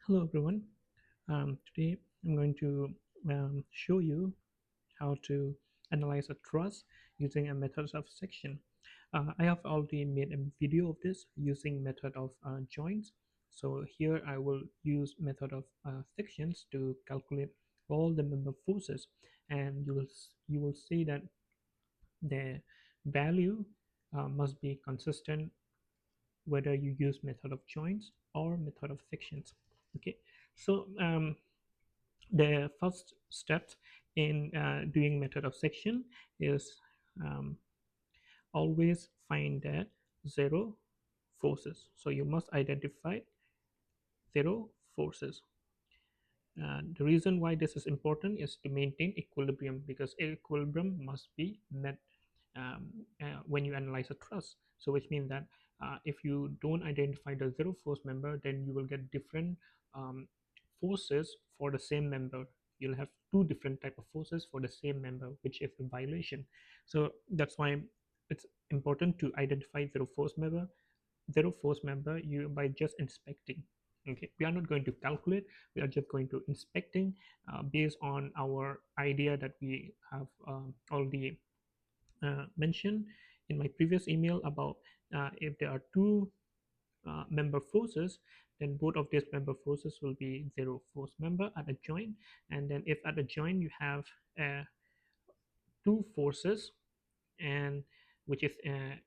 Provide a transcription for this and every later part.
Hello everyone. Today I'm going to show you how to analyze a truss using a method of section. I have already made a video of this using method of joints. So here I will use method of sections to calculate all the member forces, and you will see that the value must be consistent whether you use method of joints or method of sections. Okay, so the first step in doing method of section is um, always find that zero forces. So you must identify zero forces. The reason why this is important is to maintain equilibrium, because equilibrium must be met when you analyze a truss. So which means that if you don't identify the zero force member, then you will get different um, forces for the same member. You'll have two different type of forces for the same member, which is a violation. So that's why it's important to identify zero force member you by just inspecting. Okay, we are not going to calculate, we are just going to inspecting based on our idea that we have already mentioned in my previous email about if there are two member forces, then both of these member forces will be zero force member at a joint. And then if at a joint you have two forces, and which is a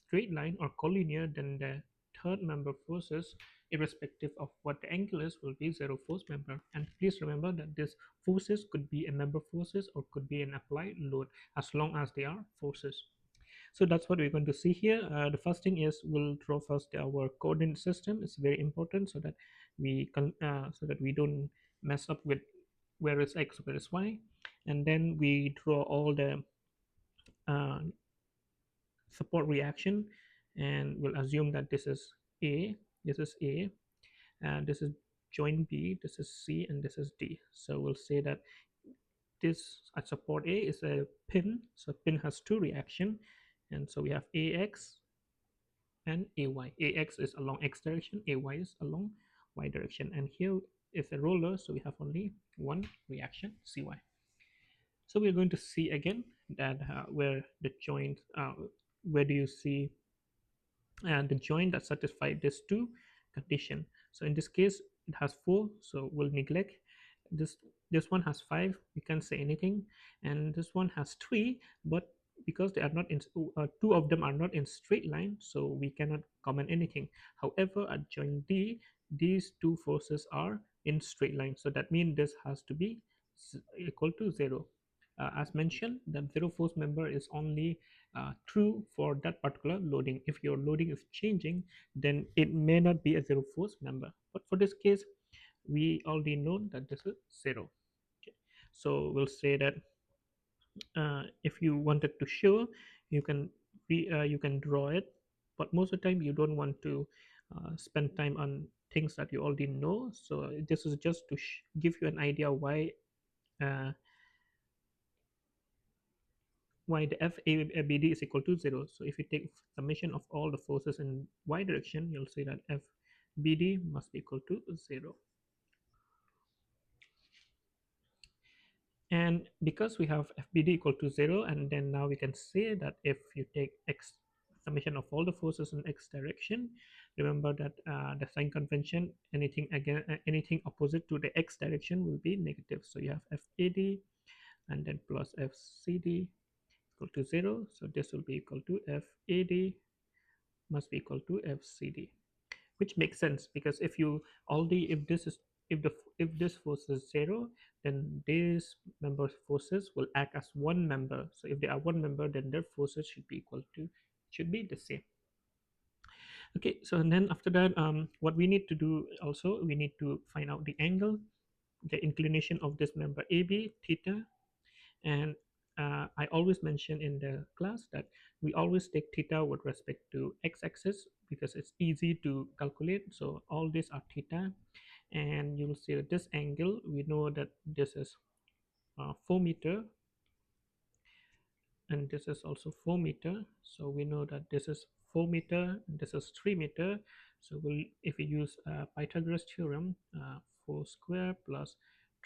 straight line or collinear, then the third member forces, irrespective of what the angle is, will be zero force member. And please remember that these forces could be a member forces or could be an applied load, as long as they are forces. So that's what we're going to see here. The first thing is we'll draw first our coordinate system. It's very important so that we don't mess up with where is x, where is y. And then we draw all the uh, support reaction, and we'll assume that this is a, and this is joint B, this is C, and this is D. So we'll say that this at support A is a pin, so pin has two reaction, and so we have AX and AY. AX is along X direction, AY is along Y direction, and here is a roller, so we have only one reaction, CY. So we're going to see again that where the joint, where do you see and the joint that satisfy these two condition. So in this case it has four, so we'll neglect this. This one has five, we can't say anything, and this one has three, but because they are not in two of them are not in straight line, so we cannot comment anything. However, at joint D, these two forces are in straight line, so that means this has to be equal to zero. As mentioned, the zero force member is only true for that particular loading. If your loading is changing, then it may not be a zero force member. But for this case, we already know that this is zero. Okay. So we'll say that if you wanted to show, you can you can draw it, but most of the time you don't want to spend time on things that you already know. So this is just to give you an idea uh, why the FABD is equal to 0. So if you take summation of all the forces in y direction, you'll see that FBD must be equal to 0. And because we have FBD equal to 0, and then now we can say that if you take x summation of all the forces in x direction, remember that the sign convention, anything opposite to the x direction will be negative. So you have FAD and then plus FCD equal to 0. So this will be equal to FAD must be equal to FCD, which makes sense because if you already if this force is 0, then these member forces will act as one member. So if they are one member, then their forces should be the same. Okay, so and then after that, what we need to do also, we need to find out the angle, the inclination of this member AB, theta. And I always mention in the class that we always take theta with respect to x-axis because it's easy to calculate. So all these are theta, and you will see that this angle, we know that this is 4 meter, and this is also 4 meter. So we know that this is 4 meter, this is 3 meter. So we'll, if we use Pythagoras theorem, 4 square plus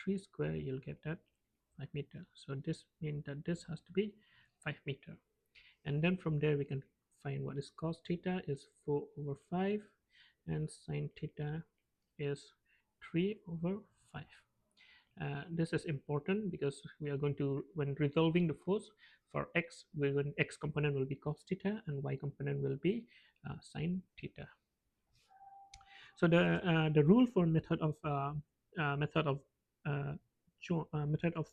3 square, you'll get that 5 meter. So this means that this has to be 5 meter. And then from there we can find what is cos theta is 4 over 5, and sine theta is 3 over 5. This is important because we are going to, when resolving the force for x, when x component will be cos theta and y component will be sine theta. So the rule for method of uh, method of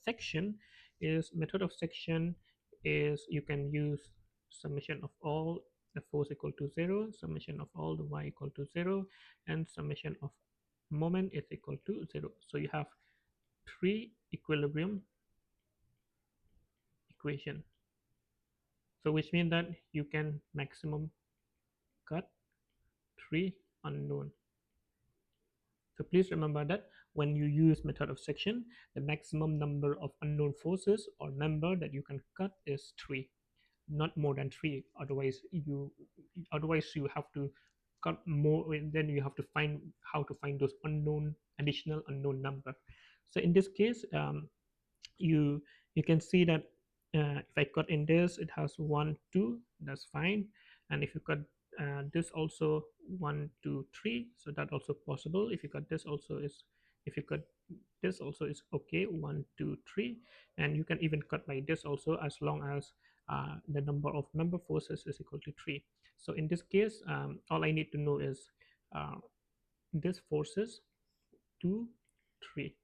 section is, you can use summation of all the force equal to 0, summation of all the y equal to 0, and summation of moment is equal to 0. So you have three equilibrium equation. So which means that you can maximum cut three unknown. So please remember that when you use method of section, the maximum number of unknown forces or number that you can cut is three, not more than three. Otherwise you have to cut more. Then you have to find how to find those additional unknown number. So in this case, you you can see that if I cut in this, it has 1 2, that's fine. And if you cut this also 1 2 3, so that also possible. If you cut this also is, if you cut this also is okay, 1 2 3. And you can even cut by this also, as long as the number of member forces is equal to 3. So in this case, all I need to know is uh, this forces 2 3.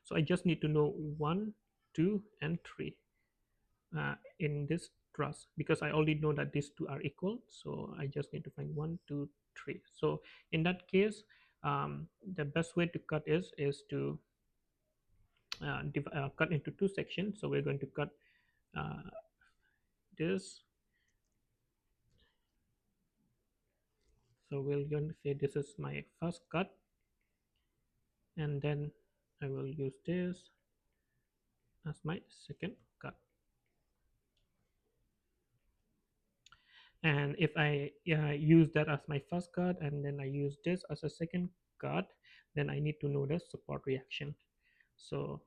So I just need to know 1 2 and 3 in this truss, because I already know that these two are equal. So I just need to find 1 2 3. So in that case, the best way to cut is to cut into two sections. So we're going to cut uh, this. So we're going to say this is my first cut, and then I will use this as my second cut. And if I use that as my first cut and then I use this as a second cut, then I need to know the support reaction. So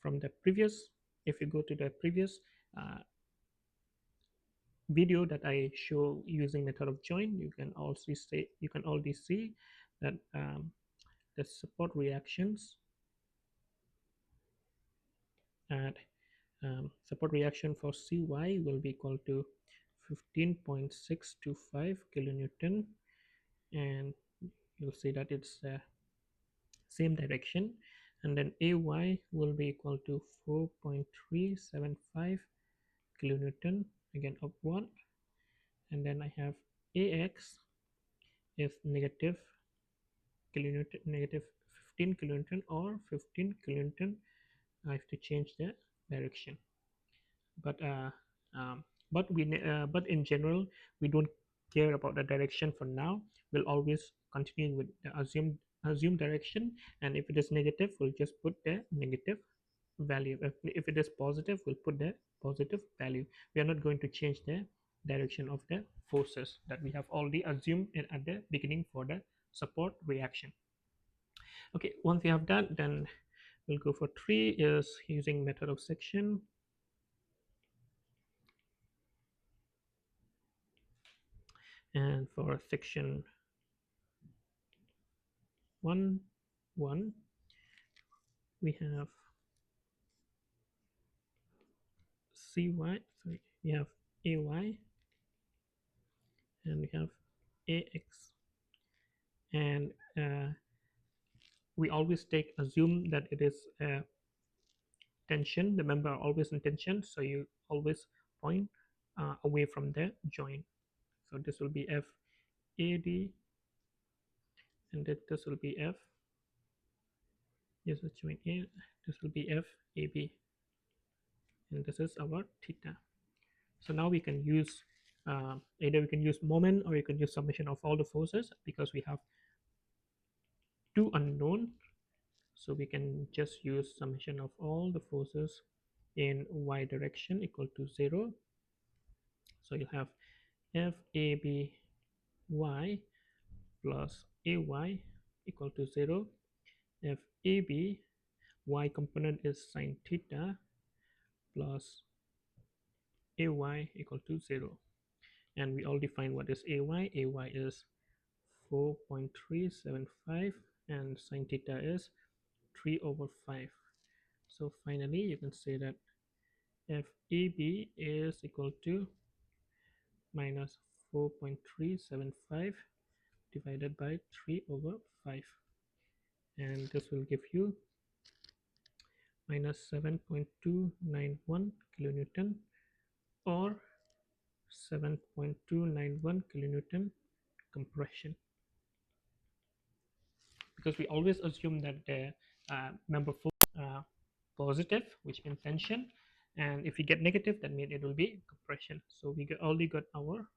from the previous, if you go to the previous video that I show using method of join, you can already see that the support reactions at support reaction for Cy will be equal to 15.625 kilonewton, and you'll see that it's same direction. And then Ay will be equal to 4.375 kilonewton, again upward. And then I have Ax is negative kilonewton, negative 15 kilonewton or 15 kilonewton. I have to change the direction, but um, but in general we don't care about the direction for now. We'll always continue with the assumed direction, and if it is negative, we'll just put the negative value. If it is positive, we'll put the positive value. We are not going to change the direction of the forces that we have already assumed at the beginning for the support reaction. Okay, once we have that, then we'll go for 3 is using method of section. And for section 1 1, we have cy, sorry, we have ay, and we have ax. And we always assume that it is tension, the member are always in tension, so you always point away from the joint. So this will be f ad, and this will be f, this is joint a, this will be f ab, and this is our theta. So now we can use either we can use moment or you can use summation of all the forces, because we have two unknown. So we can just use summation of all the forces in y direction equal to 0. So you have FABY plus AY equal to 0. FAB, y component is sine theta plus AY equal to 0. And we all define what is AY. AY is 4.375 and sine theta is 3 over 5. So finally you can say that FAB is equal to minus 4.375 divided by 3 over 5, and this will give you minus 7.291 kilonewton or 7.291 kilonewton compression, because we always assume that the member force positive, which means tension, and if we get negative, that means it will be compression. So we only got our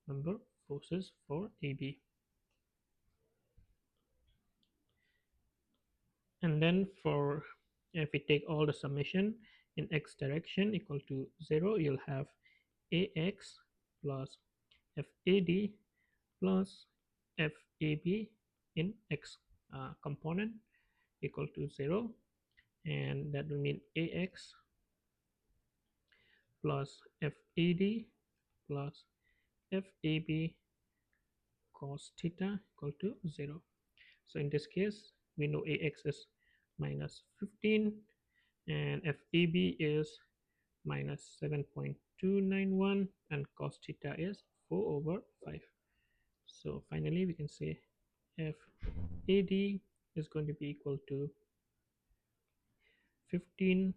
member forces for AB. And then for, if we take all the summation in x direction equal to 0, you'll have AX plus FAD plus FAB in x component equal to 0, and that will mean AX plus FAD plus FAB cos theta equal to 0. So in this case, we know AX is minus 15 and FAB is minus 7.291 and cos theta is 4 over 5. So finally we can say FAD is going to be equal to 15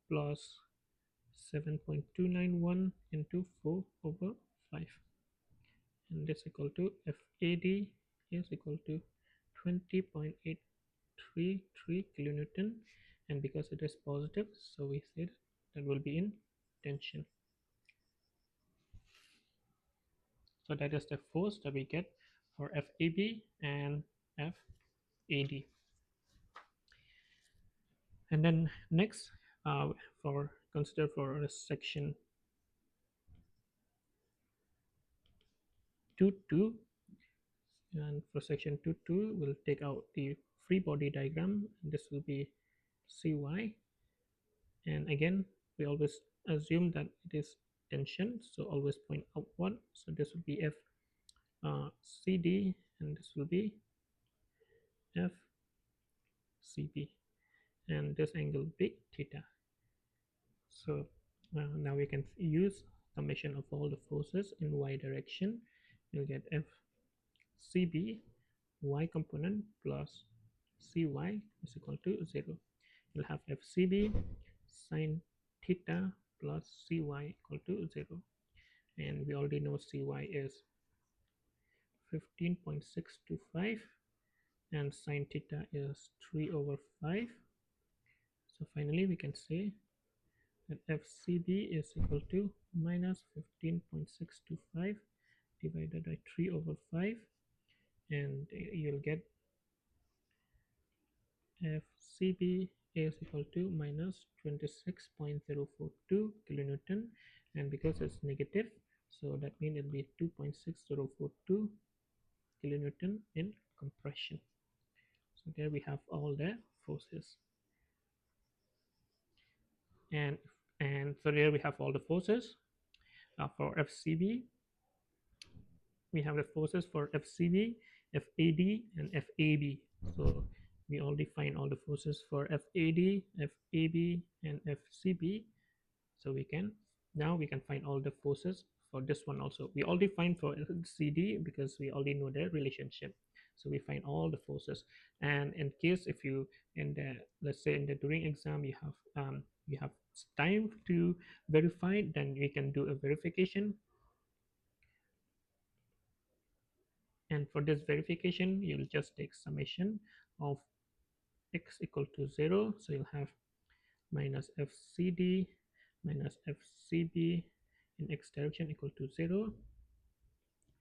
plus 7.291 into 4 over 5, and this equal to FAD is equal to 20.833 kilonewton, and because it is positive, so we said that will be in tension. So that is the force that we get for FAB and FAD. And then next, for consider for section 2.2, and for section 2.2 we'll take out the free body diagram. This will be CY, and again we always assume that it is tension, so always point upward. So this will be CD and this will be FCB, and this angle be theta. So now we can use summation of all the forces in y direction. You'll get FCB y component plus CY is equal to 0. You'll have FCB sine theta plus CY equal to 0, and we already know CY is 15.625 and sine theta is 3 over 5. So finally we can say that FCB is equal to minus 15.625 divided by 3 over 5, and you'll get FCB is equal to minus 26.042 kilonewton, and because it's negative, so that means it'll be 2.6042 kilonewton in compression. So there we have all the forces, and so there we have all the forces for FCB. We have the forces for FCB, FAD, and FAB. So we all define all the forces for FAD, FAB, and FCB. So we can find all the forces for this one also. We already find for CD because we already know the relationship. So we find all the forces, and in case if you in the, let's say in the during exam you have time to verify, then we can do a verification. And for this verification, you'll just take summation of x equal to 0. So you'll have minus FCD minus FCB in x direction equal to 0.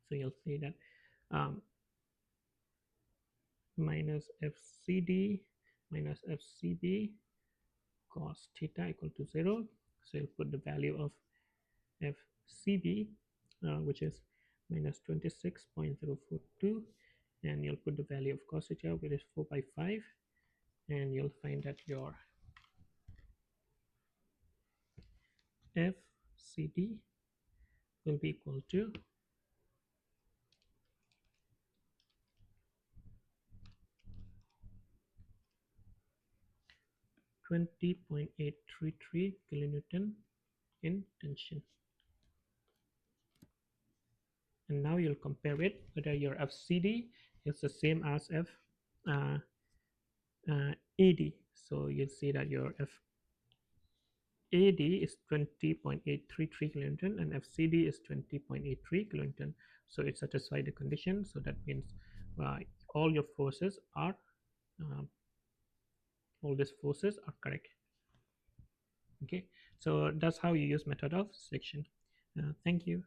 So you'll say that minus FCD minus FCB cos theta equal to 0. So you'll put the value of FCB which is minus 26.042, and you'll put the value of cos theta, which is 4 by 5, and you'll find that your FCD will be equal to 20.833 kilonewton in tension. And now you'll compare it whether your FCD is the same as uh, AD. So you'll see that your FAD is 20.833 kilonewton and FCD is 20.83 kilonewton. So it satisfies the condition. So that means uh, all your forces are uh, all these forces are correct. Okay, so that's how you use method of selection. Thank you.